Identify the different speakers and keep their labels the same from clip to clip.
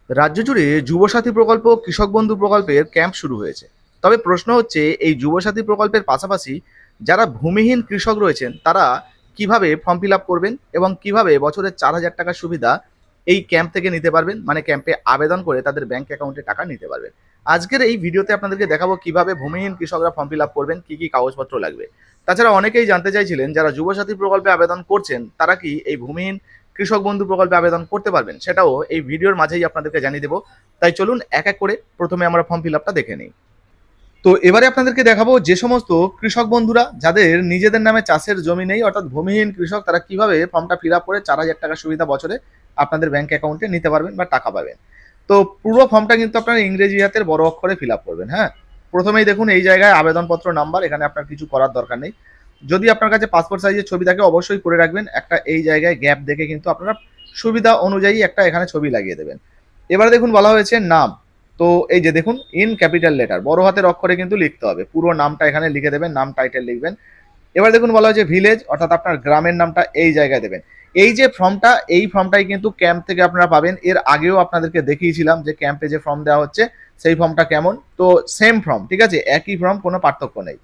Speaker 1: রাজ্য জুড়ে যুবসাথী প্রকল্প কৃষক বন্ধু প্রকল্পের ক্যাম্প শুরু হয়েছে। তবে প্রশ্ন হচ্ছে, এই যুবসাথী প্রকল্পের পাশাপাশি যারা ভূমিহীন কৃষক রয়েছেন তারা কিভাবে ফর্ম ফিল আপ করবেন এবং কিভাবে বছরে 4,000 টাকার সুবিধা এই ক্যাম্প থেকে নিতে পারবেন, মানে ক্যাম্পে আবেদন করে তাদের ব্যাংক অ্যাকাউন্টে টাকা নিতে পারবেন। আজকের এই ভিডিওতে আপনাদেরকে দেখাবো কিভাবে ভূমিহীন কৃষকরা ফর্ম ফিল আপ করবেন, কি কি কাগজপত্র লাগবে। তাছাড়া অনেকেই জানতে চাইছিলেন যারা যুবসাথী প্রকল্পে আবেদন করছেন তারা কি এই ভূমিহীন কৃষক বন্ধু প্রকল্পে আবেদন করতে পারবেন, সেটাও এই ভিডিওর মাঝেই আপনাদেরকে জানিয়ে দেবো। তাই চলুন এক এক করে প্রথমে আমরা ফর্ম ফিল আপটা দেখে নিই। তো এবারে আপনাদেরকে দেখাবো যে সমস্ত কৃষক বন্ধুরা যাদের নিজেদের নামে চাষের জমি নেই, অর্থাৎ ভূমিহীন কৃষক, তারা কিভাবে ফর্মটা ফিল আপ করে 4,000 টাকা সুবিধা বছরে আপনাদের ব্যাংক অ্যাকাউন্টে নিতে পারবেন বা টাকা পাবেন। তো পুরো ফর্মটা কিন্তু আপনারা ইংরেজি হাতের বড় অক্ষরে ফিল আপ করবেন। হ্যাঁ, প্রথমেই দেখুন এই জায়গায় আবেদনপত্র নাম্বার, এখানে আপনার কিছু করার দরকার নেই। যদি আপনার কাছে পাসপোর্ট সাইজের ছবি থাকে অবশ্যই করে রাখবেন, একটা এই জায়গায় গ্যাপ দেখে কিন্তু আপনারা সুবিধা অনুযায়ী একটা এখানে ছবি লাগিয়ে দেবেন। এবারে দেখুন বলা হয়েছে নাম। তো এই যে দেখুন ইন ক্যাপিটাল লেটার, বড় হাতের অক্ষরে কিন্তু লিখতে হবে, পুরো নামটা এখানে লিখে দেবেন, নাম টাইটেল লিখবেন। এবার দেখুন বলা হয়েছে ভিলেজ, অর্থাৎ আপনার গ্রামের নামটা এই জায়গায় দেবেন। এই যে ফর্মটা, এই ফর্মটাই কিন্তু ক্যাম্প থেকে আপনারা পাবেন। এর আগেও আপনাদেরকে দেখিয়েছিলাম যে ক্যাম্পে যে ফর্ম দেওয়া হচ্ছে সেই ফর্মটা কেমন। তো সেম ফর্ম, ঠিক আছে, একই ফর্ম, কোনো পার্থক্য নেই।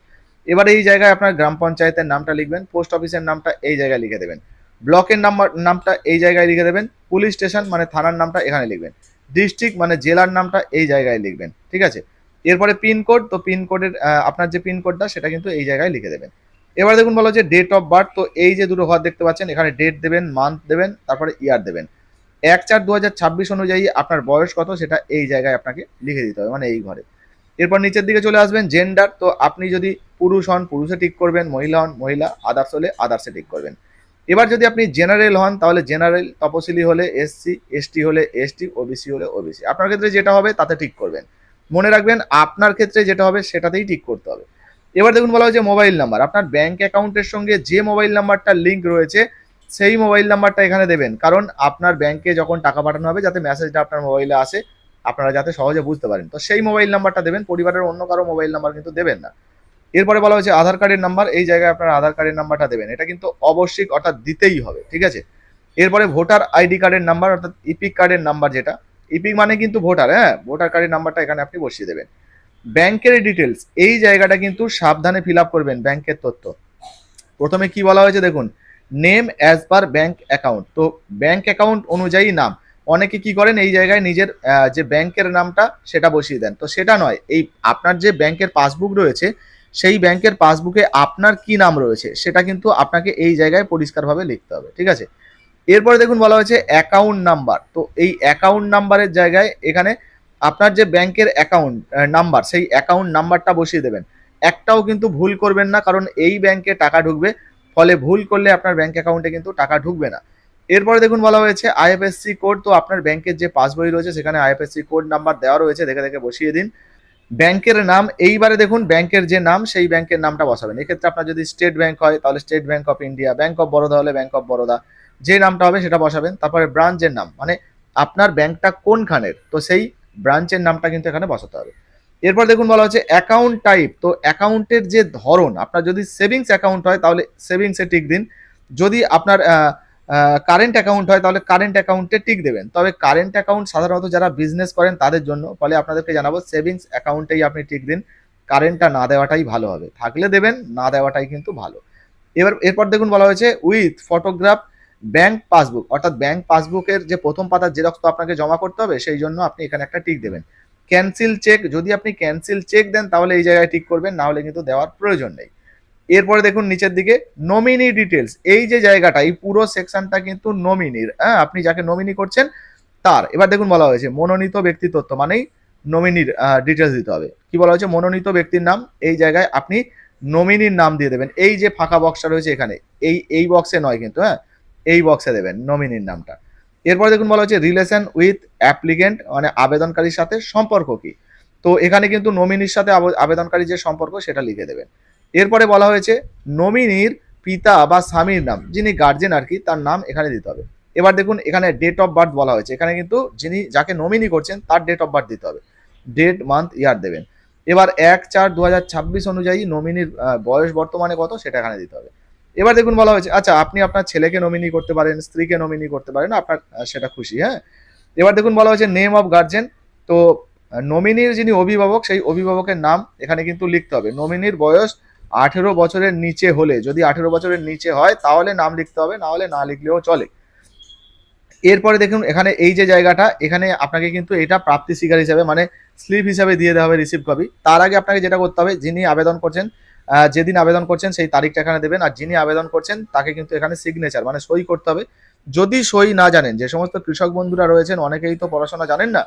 Speaker 1: এবার এই জায়গায় আপনার গ্রাম পঞ্চায়েতের নামটা লিখবেন, পোস্ট অফিসের নামটা এই জায়গায় লিখে দেবেন, ব্লকের নামটা এই জায়গায় লিখে দেবেন, পুলিশ স্টেশন মানে থানার নামটা এখানে লিখবেন, ডিস্ট্রিক্ট মানে জেলার নামটা এই জায়গায় লিখবেন, ঠিক আছে। এরপরে পিনকোড, তো পিনকোডের আপনার যে পিনকোডটা সেটা কিন্তু এই জায়গায় লিখে দেবেন। এবার দেখুন বলা হচ্ছে ডেট অফ বার্থ, তো এই যে দুটো ঘর দেখতে পাচ্ছেন এখানে ডেট দেবেন, মান্থ দেবেন, তারপরে ইয়ার দেবেন। 1/4/2026 অনুযায়ী আপনার বয়স কত সেটা এই জায়গায় আপনাকে লিখে দিতে হবে, মানে এই ঘরে। এরপর নিচের দিকে চলে আসবেন জেন্ডার, তো আপনি যদি পুরুষ হন পুরুষে টিক করবেন, মহিলা হন মহিলা, আদার্স হলে আদার্সে টিক করবেন। এবার যদি আপনি জেনারেল হন তাহলে জেনারেল, তপশিলি হলে এসসি, এসটি হলে এসটি, ওবিসি হলে ওবিসি। আপনার ক্ষেত্রে যেটা হবে তাতে টিক করবেন। মনে রাখবেন আপনার ক্ষেত্রে যেটা হবে সেটাতেই টিক করতে হবে। এবার দেখুন বলা হয়েছে মোবাইল নাম্বার, আপনার ব্যাংক অ্যাকাউন্টের সঙ্গে যে মোবাইল নাম্বারটা লিঙ্ক রয়েছে সেই মোবাইল নাম্বারটা এখানে দেবেন, কারণ আপনার ব্যাংকে যখন টাকা পাঠানো হবে যাতে মেসেজটা আপনার মোবাইলে আসে, আপনারা যাতে সহজে বুঝতে পারেন, তো সেই মোবাইল নাম্বারটা দেবেন, পরিবারের অন্য কারো মোবাইল নাম্বার কিন্তু দেবেন না। এরপরে বলা হয়েছে আধার কার্ডের নাম্বার, এই জায়গায় আপনার আধার কার্ডের নাম্বারটা দেবেন, এটা কিন্তু অবশ্যই, অর্থাৎ দিতেই হবে, ঠিক আছে। এরপরে ভোটার আইডি কার্ডের নাম্বার, অর্থাৎ ইপিক কার্ডের নাম্বার, যেটা ইপিক মানে কিন্তু ভোটার, হ্যাঁ, ভোটার কার্ডের নাম্বারটা এখানে আপনি বসিয়ে দেবেন। ব্যাংকের ডিটেলস, এই জায়গাটা কিন্তু সাবধানে ফিল আপ করবেন, ব্যাংকের তথ্য। প্রথমে কি বলা হয়েছে দেখুন, name as per bank account, তো ব্যাংক অ্যাকাউন্ট অনুযায়ী নাম। অনেকে কি করেন এই জায়গায় নিজের যে ব্যাংকের নামটা সেটা বসিয়ে দেন, তো সেটা নয়। এই আপনার যে ব্যাংকের পাসবুক রয়েছে সেই ব্যাংকের পাসবুকে আপনার কি নাম রয়েছে সেটা কিন্তু আপনাকে এই জায়গায় পরিষ্কারভাবে লিখতে হবে, ঠিক আছে। এরপরে দেখুন বলা হয়েছে অ্যাকাউন্ট নাম্বার, তো এই অ্যাকাউন্ট নাম্বারের জায়গায় এখানে আপনার যে ব্যাংকের অ্যাকাউন্ট নাম্বার সেই অ্যাকাউন্ট নাম্বারটা বসিয়ে দেবেন। একটাও কিন্তু ভুল করবেন না, কারণ এই ব্যাংকে টাকা ঢুকবে, ফলে ভুল করলে আপনার ব্যাংক অ্যাকাউন্টে কিন্তু টাকা ঢুকবে না। এরপরে দেখুন বলা হয়েছে আইএফএসসি কোড, তো আপনার ব্যাংকের যে পাসবই রয়েছে সেখানে আইএফএসসি কোড নাম্বার দেওয়া রয়েছে, দেখে দেখে বসিয়ে দিন। ব্যাংকের নাম, এইবারে দেখুন ব্যাংকের যে নাম সেই ব্যাংকের নামটা বসাবেন। এক্ষেত্রে আপনার যদি স্টেট ব্যাংক হয় তাহলে state bank of India, bank of Baroda হলে ব্যাংক অফ বরোদা, যে নামটা হবে সেটা বসাবেন। তারপরে ব্রাঞ্চের নাম, মানে আপনার ব্যাংকটা কোনখানের, তো সেই ব্রাঞ্চের নামটা কিন্তু এখানে বসাতে হবে। এরপর দেখুন বলা হচ্ছে অ্যাকাউন্ট টাইপ, তো অ্যাকাউন্টের যে ধরন, আপনার যদি সেভিংস অ্যাকাউন্ট হয় তাহলে সেভিংসে টিক দিন, যদি আপনার কারেন্ট অ্যাকাউন্ট হয় তাহলে কারেন্ট অ্যাকাউন্টে টিক দেবেন। তবে কারেন্ট অ্যাকাউন্ট সাধারণত যারা বিজনেস করেন তাদের জন্য, ফলে আপনাদেরকে জানাবো সেভিংস অ্যাকাউন্টেই আপনি টিক দিন, কারেন্টটা না দেওয়াটাই ভালো হবে, থাকলে দেবেন, না দেওয়াটাই কিন্তু ভালো। এরপর দেখুন বলা হয়েছে উইথ ফটোগ্রাফ ব্যাংক পাসবুক, অর্থাৎ ব্যাংক পাসবুকের যে প্রথম পাতার জেরক্স তো আপনাকে জমা করতে হবে, সেই জন্য আপনি এখানে একটা টিক দেবেন। ক্যান্সেল চেক, যদি আপনি ক্যান্সেল চেক দেন তাহলে এই জায়গায় টিক করবেন, না হলে কিন্তু দেওয়ার প্রয়োজন নেই। এরপরে দেখুন নিচের দিকে নমিনি ডিটেলস, এই যে জায়গাটা, এই পুরো সেকশনটা কিন্তু নমিনির, হ্যাঁ, আপনি যাকে নমিনি করছেন তার। এবার দেখুন বলা হয়েছে মনোনীত ব্যক্তি তথ্য, মানেই নমিনির ডিটেলস দিতে হবে। কি বলা হয়েছে মনোনীত ব্যক্তির নাম, এই জায়গায় আপনি নমিনির নাম দিয়ে দেবেন। এই যে ফাঁকা বক্সটা রয়েছে এখানে, এই বক্সে নয় কিন্তু, হ্যাঁ, এই বক্সে দেবেন নমিনির নামটা। এরপর দেখুন বলা হচ্ছে রিলেশন উইথ অ্যাপ্লিকেন্ট, মানে আবেদনকারীর সাথে সম্পর্ক কি, তো এখানে কিন্তু নমিনির সাথে আবেদনকারী যে সম্পর্ক সেটা লিখে দেবেন। এরপরে বলা হয়েছে নমিনির পিতা বা স্বামীর নাম, যিনি গার্জেন আর কি, তার নাম এখানে দিতে হবে। এবার দেখুন এখানে ডেট অফ বার্থ বলা হয়েছে, এখানে কিন্তু যিনি যাকে নমিনি করছেন তার ডেট অফ বার্থ দিতে হবে, ডেট মান্থ ইয়ার দেবেন। এবার 1/4/2026 অনুযায়ী নমিনির বয়স বর্তমানে কত সেটা এখানে দিতে হবে। এবার দেখুন বলা হয়েছে আচ্ছা আপনি আপনার ছেলেকে নমিনি করতে পারেন, স্ত্রীকে নমিনি করতে পারেন, আপনার সেটা খুশি, হ্যাঁ। এবার দেখুন বলা হয়েছে নেম অফ গার্জেন। তো নমিনির যিনি অভিভাবক সেই অভিভাবকের নাম এখানে কিন্তু লিখতে হবে। নমিনির বয়স 18 বছরের নিচে হলে, যদি 18 বছরের নিচে হয় তাহলে নাম লিখতে হবে, না হলে না লিখলেও চলে। এরপরে দেখুন এখানে এই যে জায়গাটা, এখানে আপনাকে কিন্তু এটা প্রাপ্তি স্বীকার হিসাবে মানে স্লিপ হিসাবে দিয়ে দেওয়া হবে, রিসিভ কপি। তার আগে আপনাকে যেটা করতে হবে, যিনি আবেদন করছেন যেদিন আবেদন করছেন সেই তারিখটা এখানে দেবেন, আর যিনি আবেদন করছেন তাকে কিন্তু এখানে সিগনেচার মানে সই করতে হবে। যদি সই না জানেন, যে সমস্ত কৃষক বন্ধুরা রয়েছেন অনেকেই তো পড়াশোনা জানেন না,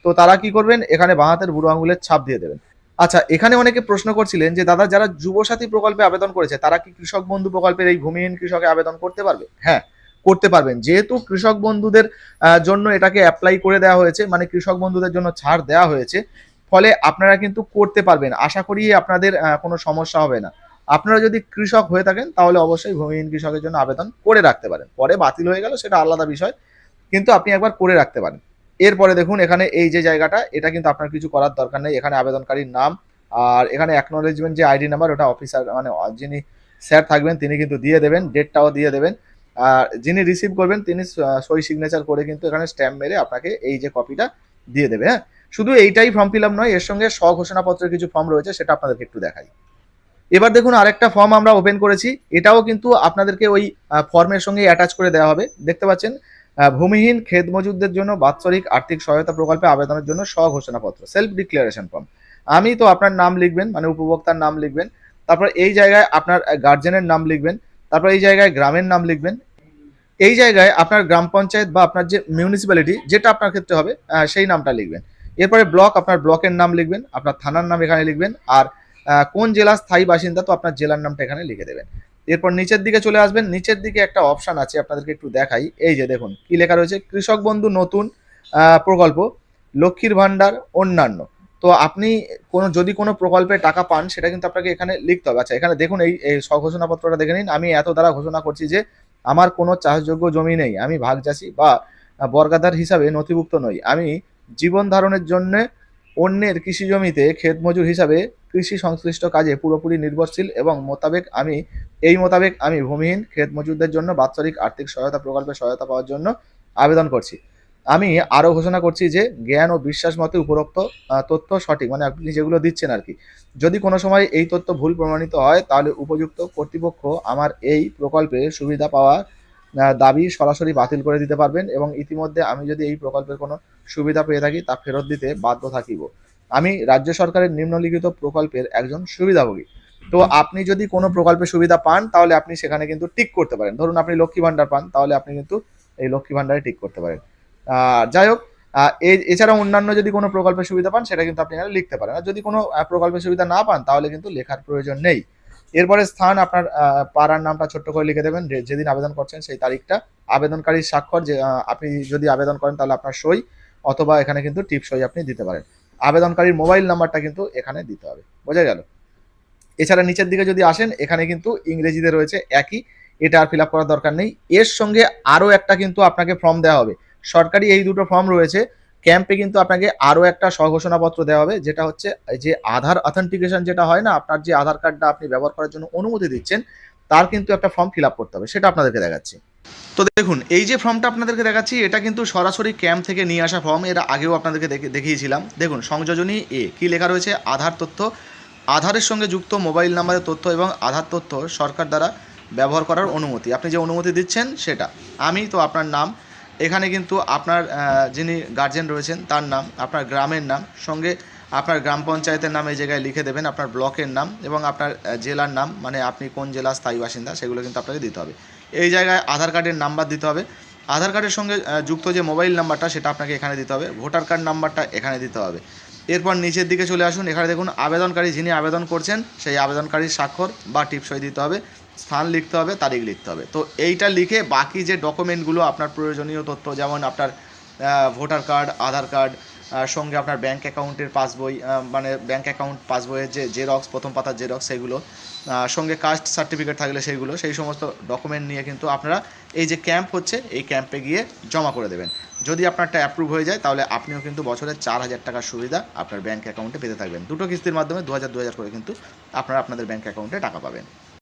Speaker 1: তো তারা কি করবেন, এখানে বাঁ হাতের বুড়ো আঙুলের ছাপ দিয়ে দেবেন। আচ্ছা, এখানে অনেকে প্রশ্ন করছিলেন যে দাদা যারা যুবসাথী প্রকল্পে আবেদন করেছে তারা কি কৃষক বন্ধু প্রকল্পের এই ভূমিহীন কৃষকে আবেদন করতে পারবে? হ্যাঁ, করতে পারবেন। যেহেতু কৃষক বন্ধুদের জন্য এটাকে অ্যাপ্লাই করে দেওয়া হয়েছে, মানে কৃষক বন্ধুদের জন্য ছাড় দেওয়া হয়েছে, ফলে আপনারা কিন্তু করতে পারবেন। আশা করি আপনাদের কোনো সমস্যা হবে না। আপনারা যদি কৃষক হয়ে থাকেন তাহলে অবশ্যই ভূমিহীন কৃষকের জন্য আবেদন করে রাখতে পারেন। পরে বাতিল হয়ে গেল সেটা আলাদা বিষয়, কিন্তু আপনি একবার করে রাখতে পারেন। এরপরে দেখুন এখানে এই যে জায়গাটা, এটা কিন্তু আপনার কিছু করার দরকার নেই। এখানে আবেদনকারীর নাম আর এখানে অ্যাকনোলেজমেন্ট যে আইডি নাম্বার, ওটা অফিসার মানে যিনি স্যার থাকবেন তিনি কিন্তু দিয়ে দেবেন, ডেটটাও দিয়ে দেবেন। আর যিনি রিসিভ করবেন তিনি সই সিগনেচার করে কিন্তু এখানে স্ট্যাম্প মেরে আপনাকে এই যে কপিটা দিয়ে দেবে। হ্যাঁ, শুধু এইটাই ফর্ম ফিল আপ নয়, এর সঙ্গে স্বঘোষণাপত্রের কিছু ফর্ম রয়েছে, সেটা আপনাদেরকে একটু দেখাই। এবার দেখুন আরেকটা ফর্ম আমরা ওপেন করেছি, এটাও কিন্তু আপনাদেরকে ওই ফর্মের সঙ্গে অ্যাটাচ করে দেওয়া হবে। দেখতে পাচ্ছেন, ভূমিহীন ক্ষেত মজুরদের জন্য বাৎসরিক আর্থিক সহায়তা প্রকল্পে আবেদনের জন্য স্বঘোষণাপত্র, সেলফ ডিক্লারেশন ফর্ম। আমি তো আপনার নাম লিখবেন, মানে উপভোক্তার নাম লিখবেন, তারপর এই জায়গায় আপনার গার্জেনের নাম লিখবেন, তারপর এই জায়গায় গ্রামের নাম লিখবেন, এই জায়গায় আপনার গ্রাম পঞ্চায়েত বা আপনার যে মিউনিসিপ্যালিটি যেটা আপনার ক্ষেত্রে হবে সেই নামটা লিখবেন। এরপরে ব্লক, আপনার ব্লকের নাম লিখবেন, আপনার থানার নাম এখানে লিখবেন, আর কোন জেলার স্থায়ী বাসিন্দা তো আপনার জেলার নামটা এখানে লিখে দেবেন। এরপর নিচের দিকে চলে আসবেন, নিচের দিকে একটা অপশান আছে আপনাদেরকে একটু দেখাই। এই যে দেখুন কি লেখা রয়েছে, কৃষক বন্ধু নতুন প্রকল্প, লক্ষ্মীর ভাণ্ডার, অন্যান্য। তো আপনি যদি কোনো প্রকল্পে টাকা পান সেটা কিন্তু আপনাকে এখানে লিখতে হবে। আচ্ছা, এখানে দেখুন এই স্বঘোষণাপত্রটা দেখে নিন। আমি এত দ্বারা ঘোষণা করছি যে আমার কোনো চাষযোগ্য জমি নেই, আমি ভাগচাষী বা বর্গাদার হিসাবে নথিভুক্ত নই, আমি জীবন ধারণের জন্য অন্যের কৃষি জমিতে ক্ষেত মজুর হিসাবে কৃষি সংশ্লিষ্ট কাজে পুরোপুরি নির্ভরশীল এবং মোতাবেক আমি ভূমিহীন ক্ষেত মজুরদের জন্য বাৎসরিক আর্থিক সহায়তা প্রকল্পে সহায়তা পাওয়ার জন্য আবেদন করছি। আমি আরও ঘোষণা করছি যে জ্ঞান ও বিশ্বাস মতে উপরোক্ত তথ্য সঠিক, মানে আপনি যেগুলো দিচ্ছেন আর কি, যদি কোনো সময় এই তথ্য ভুল প্রমাণিত হয় তাহলে উপযুক্ত কর্তৃপক্ষ আমার এই প্রকল্পের সুবিধা পাওয়া দাবি সরাসরি বাতিল করে দিতে পারবেন, এবং ইতিমধ্যে আমি যদি এই প্রকল্পের কোনো সুবিধা পেয়ে থাকি তা ফেরত দিতে বাধ্য থাকিব। আমি রাজ্য সরকারের নিম্নলিখিত প্রকল্পের একজন সুবিধাভোগী। তো আপনি যদি কোনো প্রকল্পের সুবিধা পান তাহলে আপনি সেখানে কিন্তু টিক করতে পারেন। ধরুন আপনি লক্ষ্মী ভাণ্ডার পান, তাহলে আপনি কিন্তু এই লক্ষ্মী ভাণ্ডারে টিক করতে পারেন। যাই হোক, এছাড়া অন্যান্য যদি কোনো প্রকল্পের সুবিধা পান সেটা কিন্তু আপনি এখানে লিখতে পারেন। আর যদি কোনো প্রকল্পের সুবিধা না পান তাহলে কিন্তু লেখার প্রয়োজন নেই। এরপরে স্থান, আপনার পাড়ার নামটা ছোট্ট করে লিখে দেবেন, যেদিন আবেদন করছেন সেই তারিখটা, আবেদনকারীর স্বাক্ষর, যে আপনি যদি আবেদন করেন তাহলে আপনার সই, অথবা এখানে কিন্তু টিপ সই আপনি দিতে পারেন। আবেদনকারীর মোবাইল নাম্বারটা কিন্তু এখানে দিতে হবে। বোঝা গেল? এছাড়া নিচের দিকে যদি আসেন, এখানে কিন্তু ইংরেজিতে রয়েছে একই, এটা আর ফিল আপ করার দরকার নেই। এর সঙ্গে আরও একটা কিন্তু আপনাকে ফর্ম দেওয়া হবে। সরকারি এই দুটো ফর্ম রয়েছে, ক্যাম্পে কিন্তু আপনাকে আরও একটা স্বঘোষণাপত্র দেওয়া হবে, যেটা হচ্ছে যে আধার অথেন্টিকেশন যেটা হয় না, আপনার যে আধার কার্ডটা আপনি ব্যবহার করার জন্য অনুমতি দিচ্ছেন তার কিন্তু একটা ফর্ম ফিল আপ করতে হবে, সেটা আপনাদেরকে দেখাচ্ছি। তো দেখুন এই যে ফর্মটা আপনাদেরকে দেখাচ্ছি এটা কিন্তু সরাসরি ক্যাম্প থেকে নিয়ে আসা ফর্ম, এর আগেও আপনাদেরকে দেখিয়েছিলাম। দেখুন সংযোজনী এ কী লেখা রয়েছে, আধার তথ্য, আধারের সঙ্গে যুক্ত মোবাইল নাম্বারের তথ্য এবং আধার তথ্য সরকার দ্বারা ব্যবহার করার অনুমতি, আপনি যে অনুমতি দিচ্ছেন সেটা। আমি তো আপনার নাম, এখানে কিন্তু আপনার যিনি গার্জেন রয়েছেন তার নাম, আপনার গ্রামের নাম, সঙ্গে আপনার গ্রাম পঞ্চায়েতের নাম এই জায়গায় লিখে দেবেন, আপনার ব্লকের নাম এবং আপনার জেলার নাম, মানে আপনি কোন জেলার স্থায়ী বাসিন্দা সেগুলো কিন্তু আপনাকে দিতে হবে। এই জায়গায় আধার কার্ডের নাম্বার দিতে হবে, আধার কার্ডের সঙ্গে যুক্ত যে মোবাইল নাম্বারটা সেটা আপনাকে এখানে দিতে হবে, ভোটার কার্ড নাম্বারটা এখানে দিতে হবে। এরপর নিচের দিকে চলে আসুন, এখানে দেখুন আবেদনকারী যিনি আবেদন করছেন সেই আবেদনকারীর স্বাক্ষর বা টিপসই দিতে হবে, স্থান লিখতে হবে, তারিখ লিখতে হবে। তো এইটা লিখে বাকি যে ডকুমেন্টগুলো আপনার প্রয়োজনীয় তথ্য, যেমন আপনার ভোটার কার্ড, আধার কার্ড, সঙ্গে আপনার ব্যাঙ্ক অ্যাকাউন্টের পাসবই, মানে ব্যাঙ্ক অ্যাকাউন্ট পাসবইয়ের যে জেরক্স, প্রথম পাতার জেরক্স, সেগুলো, সঙ্গে কাস্ট সার্টিফিকেট থাকলে সেইগুলো, সেই সমস্ত ডকুমেন্ট নিয়ে কিন্তু আপনারা এই যে ক্যাম্প হচ্ছে এই ক্যাম্পে গিয়ে জমা করে দেবেন। যদি আপনারটা অ্যাপ্রুভ হয়ে যায় তাহলে আপনিও কিন্তু বছরে 4,000 টাকার সুবিধা আপনার ব্যাঙ্ক অ্যাকাউন্টে পেতে থাকবেন। দুটো কিস্তির মাধ্যমে 2,000 করে কিন্তু আপনারা আপনাদের ব্যাঙ্ক অ্যাকাউন্টে টাকা পাবেন।